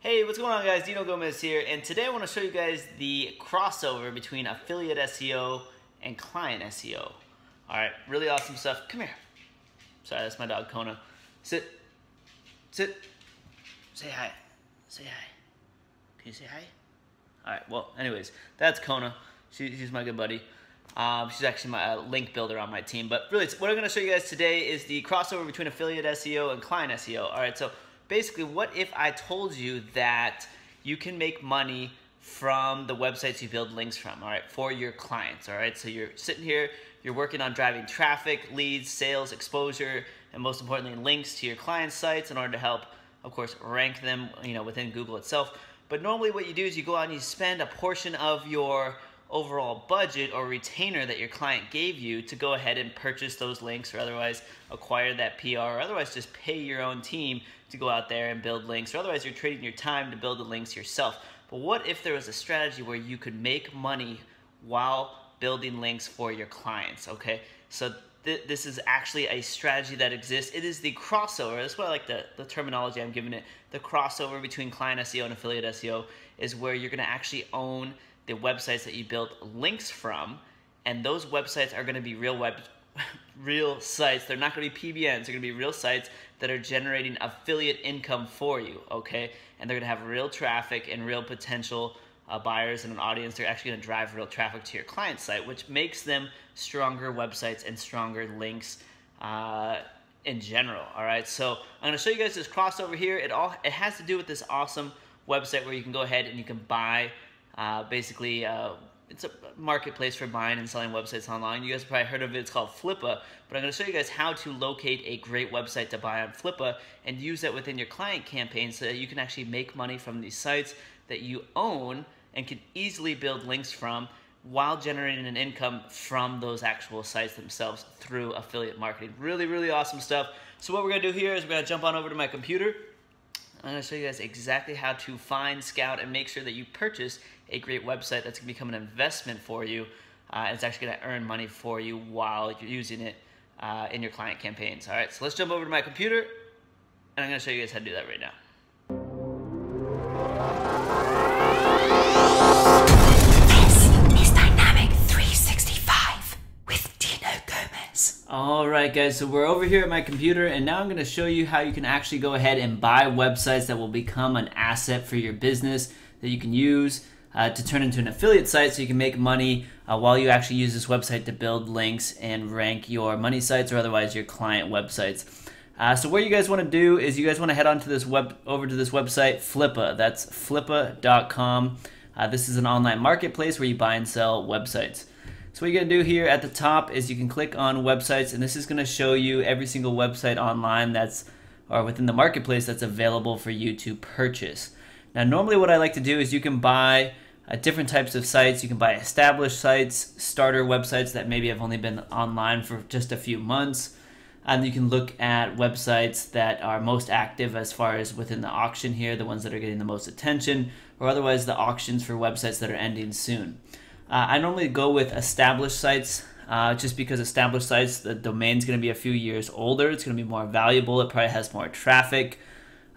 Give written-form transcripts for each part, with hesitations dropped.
Hey, what's going on guys? Dino here, and today I want to show you guys the crossover between affiliate SEO and client SEO. Alright, really awesome stuff. Come here. Sorry, that's my dog Kona. Sit. Sit. Say hi. Say hi. Can you say hi? Alright, well, anyways, that's Kona. She's my good buddy. She's actually my link builder on my team. But really, what I'm going to show you guys today is the crossover between affiliate SEO and client SEO. Alright, so basically, what if I told you that you can make money from the websites you build links from, all right, for your clients, all right? So you're sitting here, you're working on driving traffic, leads, sales, exposure, and most importantly, links to your clients' sites in order to help, of course, rank them, within Google itself. But normally what you do is you go out and you spend a portion of your overall budget or retainer that your client gave you to go ahead and purchase those links or otherwise acquire that PR or otherwise just pay your own team to go out there and build links, or otherwise you're trading your time to build the links yourself. But what if there was a strategy where you could make money while building links for your clients, okay? So this is actually a strategy that exists. It is the crossover. That's what I like the terminology I'm giving it. The crossover between client SEO and affiliate SEO is where you're gonna actually own the websites that you built links from, and those websites are gonna be real sites. They're not going to be PBNs. They're going to be real sites that are generating affiliate income for you, okay? And they're going to have real traffic and real potential buyers and an audience. They're actually going to drive real traffic to your client site, which makes them stronger websites and stronger links in general, all right? So I'm going to show you guys this crossover here. It has to do with this awesome website where you can go ahead and you can buy it's a marketplace for buying and selling websites online. You guys have probably heard of it. It's called Flippa. But I'm going to show you guys how to locate a great website to buy on Flippa and use that within your client campaign so that you can actually make money from these sites that you own and can easily build links from while generating an income from those actual sites themselves through affiliate marketing. Really, really awesome stuff. So what we're going to do here is we're going to jump on over to my computer. I'm going to show you guys exactly how to find, scout, and make sure that you purchase a great website that's going to become an investment for you. And it's actually going to earn money for you while you're using it in your client campaigns. All right, so let's jump over to my computer, and I'm going to show you guys how to do that right now. Alright guys, so we're over here at my computer, and now I'm going to show you how you can actually go ahead and buy websites that will become an asset for your business that you can use to turn into an affiliate site so you can make money while you actually use this website to build links and rank your money sites or otherwise your client websites. So what you guys want to do is you guys want to head on to this over to this website, Flippa. That's flippa.com. This is an online marketplace where you buy and sell websites. So what you're going to do here at the top is you can click on websites, and this is going to show you every single website online or within the marketplace that's available for you to purchase. Now normally what I like to do is you can buy different types of sites. You can buy established sites, starter websites that maybe have only been online for just a few months, and you can look at websites that are most active as far as within the auction here, the ones that are getting the most attention, or otherwise the auctions for websites that are ending soon. I normally go with established sites just because established sites, the domain's going to be a few years older. It's going to be more valuable. It probably has more traffic,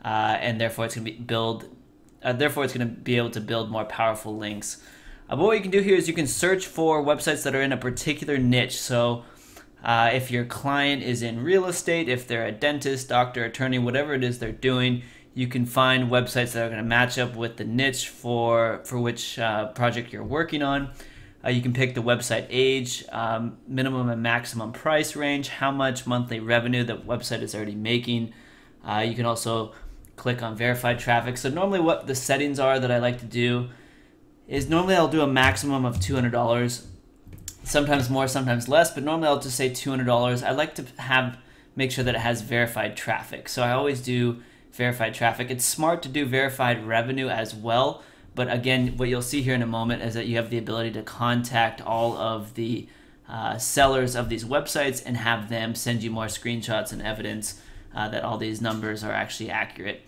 and therefore it's going to be able to build more powerful links. But what you can do here is you can search for websites that are in a particular niche. So if your client is in real estate, if they're a dentist, doctor, attorney, whatever it is they're doing, you can find websites that are going to match up with the niche for which project you're working on. You can pick the website age, minimum and maximum price range, how much monthly revenue the website is already making. You can also click on verified traffic. So normally what the settings are that I like to do is normally I'll do a maximum of $200. Sometimes more, sometimes less, but normally I'll just say $200. I like to make sure that it has verified traffic. So I always do verified traffic. It's smart to do verified revenue as well, but again, what you'll see here in a moment is that you have the ability to contact all of the sellers of these websites and have them send you more screenshots and evidence that all these numbers are actually accurate.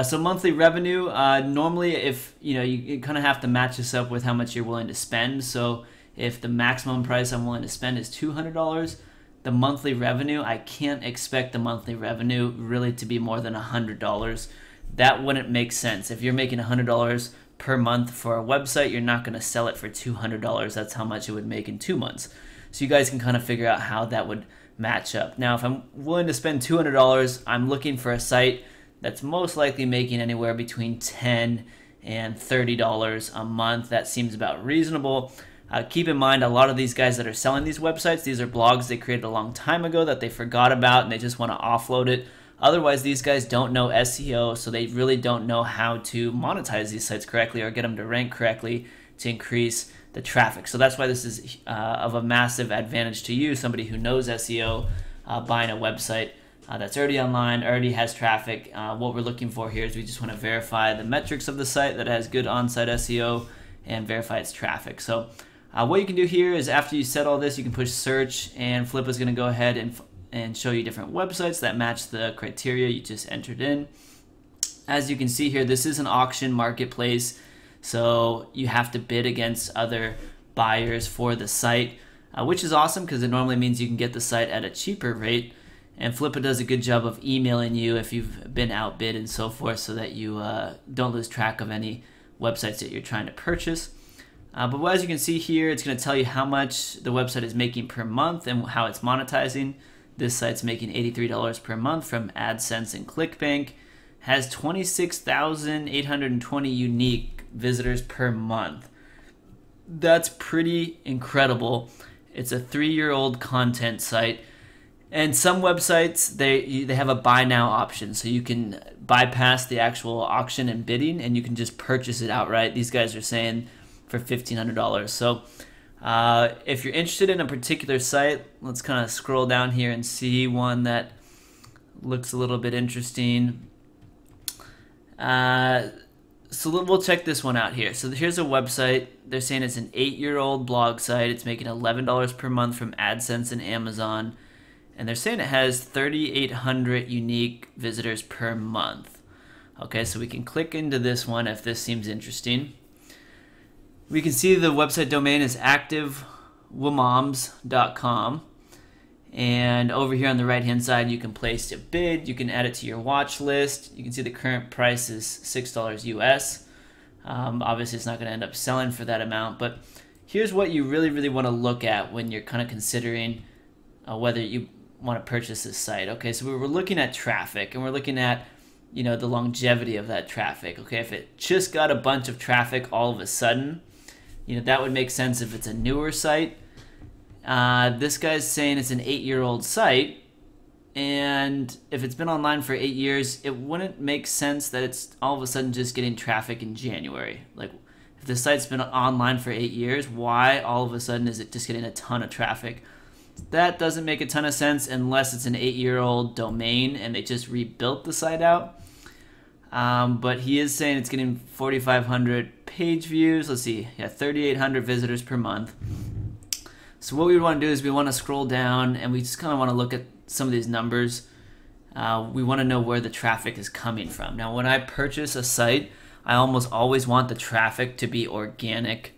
So monthly revenue, normally if you kind of have to match this up with how much you're willing to spend. So if the maximum price I'm willing to spend is $200, the monthly revenue, I can't expect the monthly revenue really to be more than $100 that wouldn't make sense. If you're making $100 per month for a website, you're not going to sell it for $200. That's how much it would make in 2 months. So you guys can kind of figure out how that would match up. Now, if I'm willing to spend $200, I'm looking for a site that's most likely making anywhere between $10 and $30 a month. That seems about reasonable. Keep in mind, a lot of these guys that are selling these websites, these are blogs they created a long time ago that they forgot about and they just want to offload it. Otherwise, these guys don't know SEO, so they really don't know how to monetize these sites correctly or get them to rank correctly to increase the traffic. So that's why this is of a massive advantage to you, somebody who knows SEO, buying a website that's already online, already has traffic. What we're looking for here is we just want to verify the metrics of the site that has good on-site SEO and verify its traffic. So what you can do here is after you set all this, you can push search, and Flippa is going to go ahead and show you different websites that match the criteria you just entered in. As you can see here, this is an auction marketplace, so you have to bid against other buyers for the site, which is awesome because it normally means you can get the site at a cheaper rate. And Flippa does a good job of emailing you if you've been outbid and so forth, so that you don't lose track of any websites that you're trying to purchase. But as you can see here, it's going to tell you how much the website is making per month and how it's monetizing. This site's making $83 per month from AdSense and ClickBank. Has 26,820 unique visitors per month. That's pretty incredible. It's a 3-year-old content site. And some websites, they have a buy now option, so you can bypass the actual auction and bidding, and you can just purchase it outright. These guys are saying for $1,500. So if you're interested in a particular site, let's kind of scroll down here and see one that looks a little bit interesting. So we'll check this one out here. So here's a website. They're saying it's an 8-year-old blog site. It's making $11 per month from AdSense and Amazon. And they're saying it has 3,800 unique visitors per month. Okay, so we can click into this one if this seems interesting. We can see the website domain is activewomoms.com. And over here on the right-hand side, you can place a bid. You can add it to your watch list. You can see the current price is $6 US. Obviously, it's not going to end up selling for that amount. But here's what you really want to look at when you're kind of considering whether you want to purchase this site. Okay, so we're looking at traffic, and we're looking at, you know, the longevity of that traffic. Okay, if it just got a bunch of traffic all of a sudden, you know, that would make sense if it's a newer site. This guy's saying it's an 8-year-old site, and if it's been online for 8 years, it wouldn't make sense that it's all of a sudden just getting traffic in January. Like, if the site's been online for 8 years, why all of a sudden is it just getting a ton of traffic? That doesn't make a ton of sense unless it's an 8-year-old domain and they just rebuilt the site out. But he is saying it's getting 4,500 page views. Let's see, yeah, 3,800 visitors per month. So what we want to do is we want to scroll down, and we just kind of want to look at some of these numbers. We want to know where the traffic is coming from. Now, when I purchase a site, I almost always want the traffic to be organic.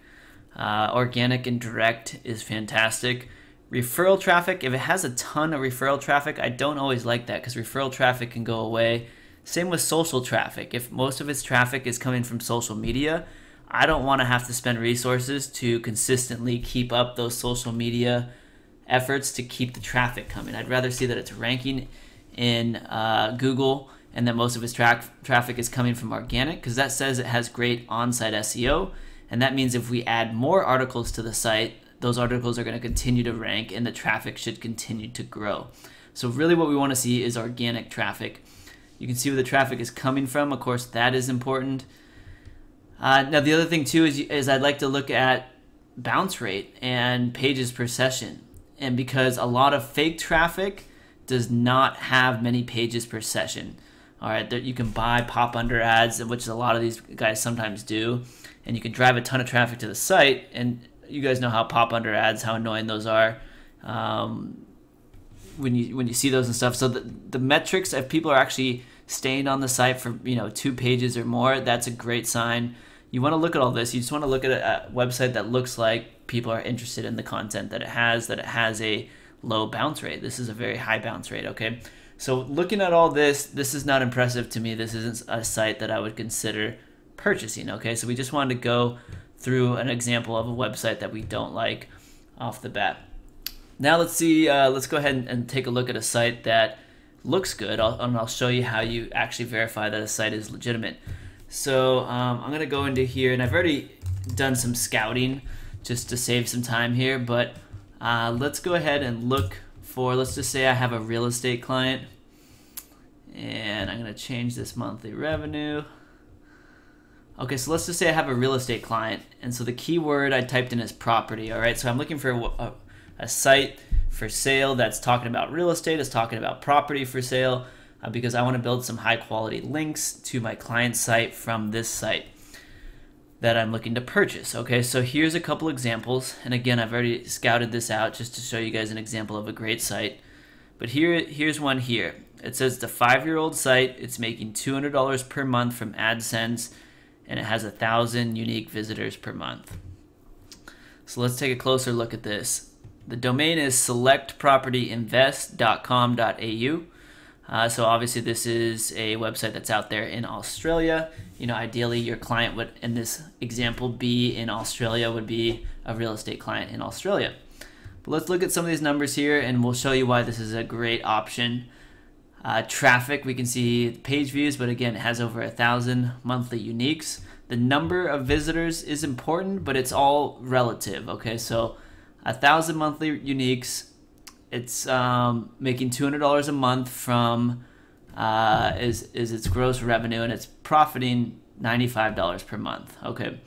Organic and direct is fantastic. Referral traffic, if it has a ton of referral traffic, I don't always like that because referral traffic can go away. Same with social traffic. If most of its traffic is coming from social media, I don't want to have to spend resources to consistently keep up those social media efforts to keep the traffic coming. I'd rather see that it's ranking in Google and that most of its traffic is coming from organic, because that says it has great on-site SEO, and that means if we add more articles to the site, those articles are going to continue to rank and the traffic should continue to grow. So really what we want to see is organic traffic. You can see where the traffic is coming from. Of course, that is important. Now the other thing too is I'd like to look at bounce rate and pages per session. And because a lot of fake traffic does not have many pages per session. All right, you can buy pop under ads, which a lot of these guys sometimes do, and you can drive a ton of traffic to the site, and you guys know how pop under ads, how annoying those are when you see those and stuff. So the metrics, if people are actually staying on the site for 2 pages or more, that's a great sign. You want to look at all this. You just want to look at a website that looks like people are interested in the content that it has a low bounce rate. This is a very high bounce rate, okay? So looking at all this, this is not impressive to me. This isn't a site that I would consider purchasing, okay? So we just wanted to go through an example of a website that we don't like off the bat. Now let's see, let's go ahead and take a look at a site that looks good, and I'll show you how you actually verify that a site is legitimate. So I'm gonna go into here, and I've already done some scouting just to save some time here, but let's go ahead and look for, let's just say I have a real estate client, and I'm gonna change this monthly revenue. Okay, so let's just say I have a real estate client, and so the keyword I typed in is property, all right? So I'm looking for a site for sale that's talking about real estate, is talking about property for sale, because I wanna build some high quality links to my client site from this site that I'm looking to purchase. Okay, so here's a couple examples, and again, I've already scouted this out just to show you guys an example of a great site. But here's one here. It says it's a 5-year-old site. It's making $200 per month from AdSense, and it has 1,000 unique visitors per month. So let's take a closer look at this. The domain is selectpropertyinvest.com.au. So obviously this is a website that's out there in Australia. You know, ideally your client would, in this example, be in Australia, would be a real estate client in Australia. But let's look at some of these numbers here, and we'll show you why this is a great option. Traffic, we can see page views, but again, it has over 1,000 monthly uniques. The number of visitors is important, but it's all relative, okay? So 1,000 monthly uniques. It's making $200 a month from is its gross revenue, and it's profiting $95 per month. Okay,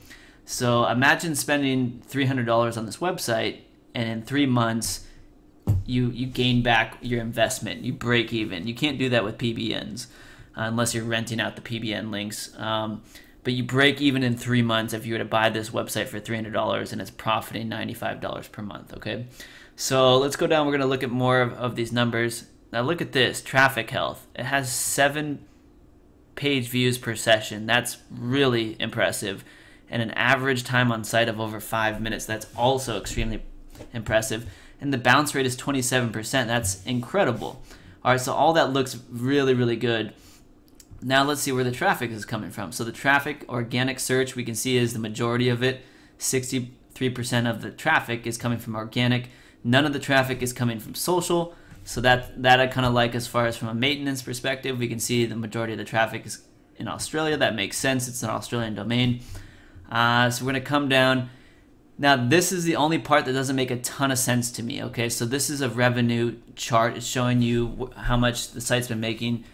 so imagine spending $300 on this website, and in 3 months you gain back your investment. You break even. You can't do that with PBNs unless you're renting out the PBN links. But you break even in 3 months if you were to buy this website for $300 and it's profiting $95 per month. Okay. So let's go down. We're going to look at more of these numbers. Now look at this, traffic health. It has 7 page views per session. That's really impressive. And an average time on site of over 5 minutes. That's also extremely impressive. And the bounce rate is 27%. That's incredible. All right, so all that looks really, really good. Now let's see where the traffic is coming from. So the traffic, organic search, we can see is the majority of it. 63% of the traffic is coming from organic. None of the traffic is coming from social, so that I kind of like as far as from a maintenance perspective. We can see the majority of the traffic is in Australia. That makes sense. It's an Australian domain. So we're going to come down. Now, this is the only part that doesn't make a ton of sense to me, okay? So this is a revenue chart. It's showing you how much the site's been making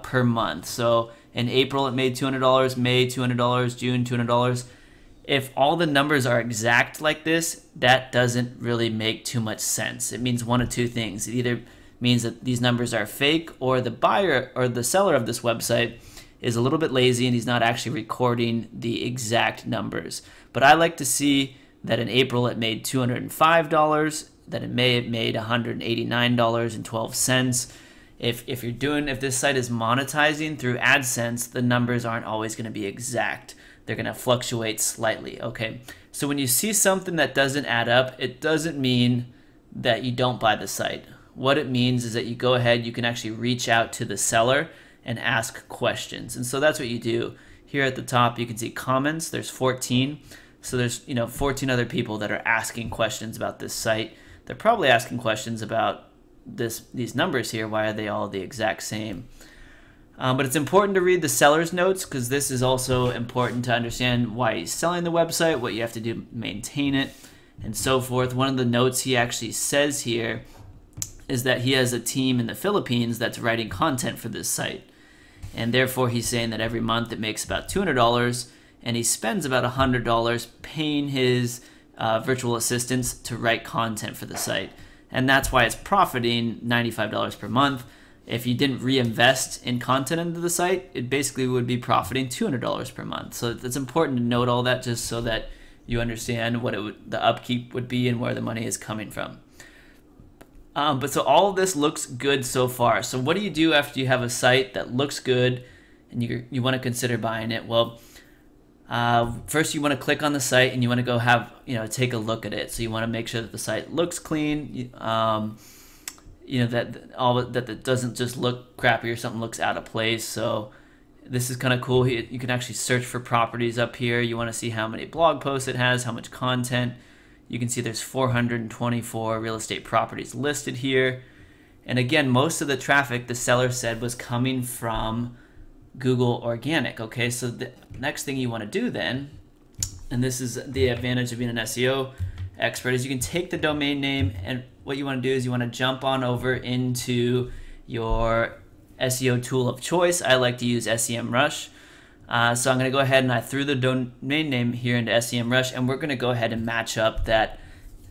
per month. So in April, it made $200, May, $200, June, $200. If all the numbers are exact like this, that doesn't really make too much sense. It means one of two things. It either means that these numbers are fake, or the buyer or the seller of this website is a little bit lazy and he's not actually recording the exact numbers. But I like to see that in April it made $205, that in May it made $189.12. If this site is monetizing through AdSense, the numbers aren't always going to be exact. They're going to fluctuate slightly, okay? So when you see something that doesn't add up, it doesn't mean that you don't buy the site. What it means is that you go ahead, you can actually reach out to the seller and ask questions. And so that's what you do. Here at the top, you can see comments. There's 14. So there's 14 other people that are asking questions about this site. They're probably asking questions about these numbers here. Why are they all the exact same? But it's important to read the seller's notes, because this is also important to understand why he's selling the website, what you have to do to maintain it, and so forth. One of the notes he actually says here is that he has a team in the Philippines that's writing content for this site. And therefore, he's saying that every month it makes about $200, and he spends about $100 paying his virtual assistants to write content for the site. And that's why it's profiting $95 per month. If you didn't reinvest in content into the site, it basically would be profiting $200 per month. So it's important to note all that, just so that you understand what the upkeep would be and where the money is coming from. But so all of this looks good so far. So what do you do after you have a site that looks good and you want to consider buying it? Well, first you want to click on the site and you want to go take a look at it. So you want to make sure that the site looks clean. that doesn't just look crappy or something looks out of place. So this is kind of cool. You can actually search for properties up here. You want to see how many blog posts it has, how much content. You can see there's 424 real estate properties listed here. And again, most of the traffic, the seller said, was coming from Google organic. Okay, so the next thing you want to do then, and this is the advantage of being an SEO expert, is you can take the domain name, and what you want to do is you want to jump on over into your SEO tool of choice. I like to use SEMrush. So I'm going to go ahead and I threw the domain name here into SEMrush, and we're going to go ahead and match up that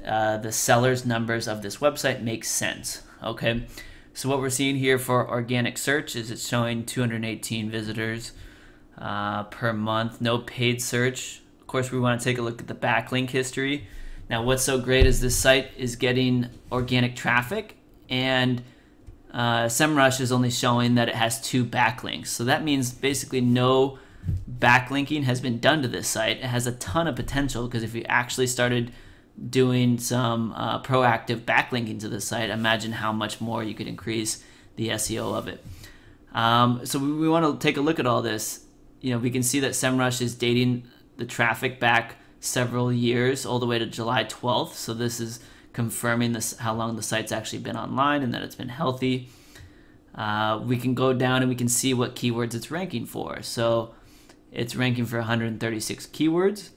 the seller's numbers of this website make sense. Okay, so what we're seeing here for organic search is it's showing 218 visitors per month. No paid search. Of course, we want to take a look at the backlink history. Now, what's so great is this site is getting organic traffic, and SEMrush is only showing that it has 2 backlinks. So that means basically no backlinking has been done to this site. It has a ton of potential, because if you actually started doing some proactive backlinking to the site, imagine how much more you could increase the SEO of it. So we want to take a look at all this. We can see that SEMrush is dating the traffic back several years, all the way to July 12th. So this is confirming how long the site's actually been online and that it's been healthy. We can go down and we can see what keywords it's ranking for. So it's ranking for 136 keywords,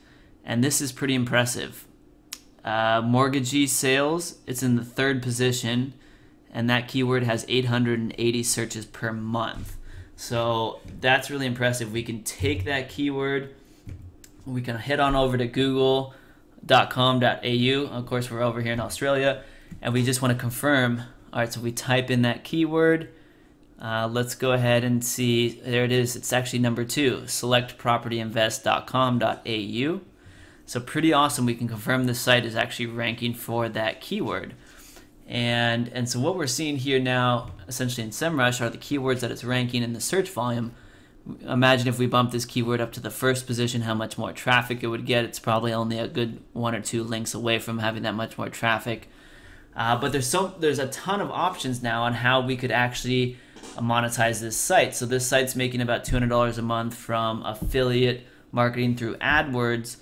and this is pretty impressive. Mortgagee sales, it's in the 3rd position, and that keyword has 880 searches per month. So that's really impressive. We can take that keyword, we can head on over to google.com.au. Of course, we're over here in Australia, and we just want to confirm. All right, so we type in that keyword. Let's go ahead and see. There it is. It's actually number 2, selectpropertyinvest.com.au. So pretty awesome. We can confirm this site is actually ranking for that keyword. And so what we're seeing here now, essentially in SEMrush, are the keywords that it's ranking in the search volume. Imagine if we bump this keyword up to the 1st position, how much more traffic it would get. It's probably only a good 1 or 2 links away from having that much more traffic. But there's a ton of options now on how we could actually monetize this site. So this site's making about $200 a month from affiliate marketing through AdSense.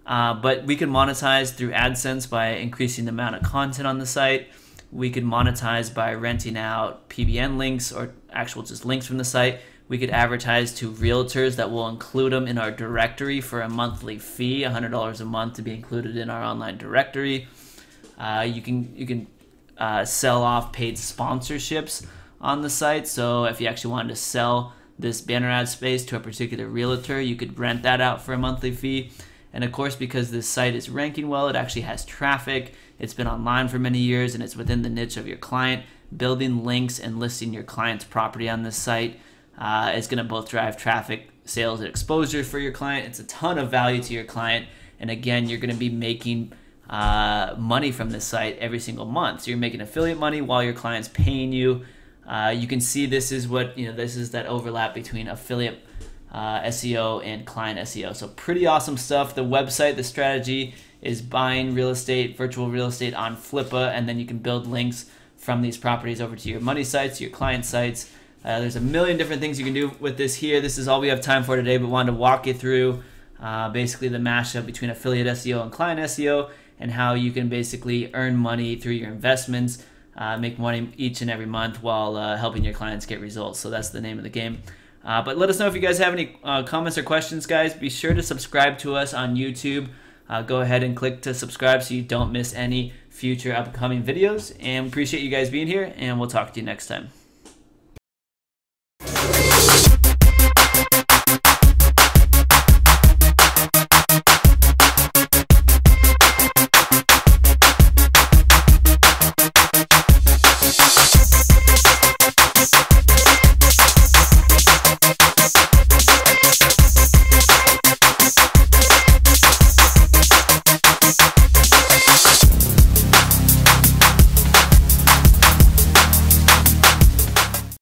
But we could monetize through AdSense by increasing the amount of content on the site. We could monetize by renting out PBN links or actual just links from the site. We could advertise to realtors that will include them in our directory for a monthly fee, $100 a month to be included in our online directory. You can sell off paid sponsorships on the site. So if you actually wanted to sell this banner ad space to a particular realtor, you could rent that out for a monthly fee. And of course, because this site is ranking well, it actually has traffic. It's been online for many years, and it's within the niche of your client. Building links and listing your client's property on this site is going to both drive traffic, sales, and exposure for your client. It's a ton of value to your client. And again, you're going to be making money from this site every single month. So you're making affiliate money while your client's paying you. You can see this is that overlap between affiliate SEO and client SEO. So pretty awesome stuff. The website, the strategy is buying real estate, virtual real estate on Flippa, and then you can build links from these properties over to your money sites, your client sites. There's a million different things you can do with this here. This is all we have time for today, but wanted to walk you through basically the mashup between affiliate SEO and client SEO, and how you can basically earn money through your investments, make money each and every month while helping your clients get results. So that's the name of the game. But let us know if you guys have any comments or questions, guys. Be sure to subscribe to us on YouTube. Go ahead and click to subscribe so you don't miss any future upcoming videos. And we appreciate you guys being here, and we'll talk to you next time.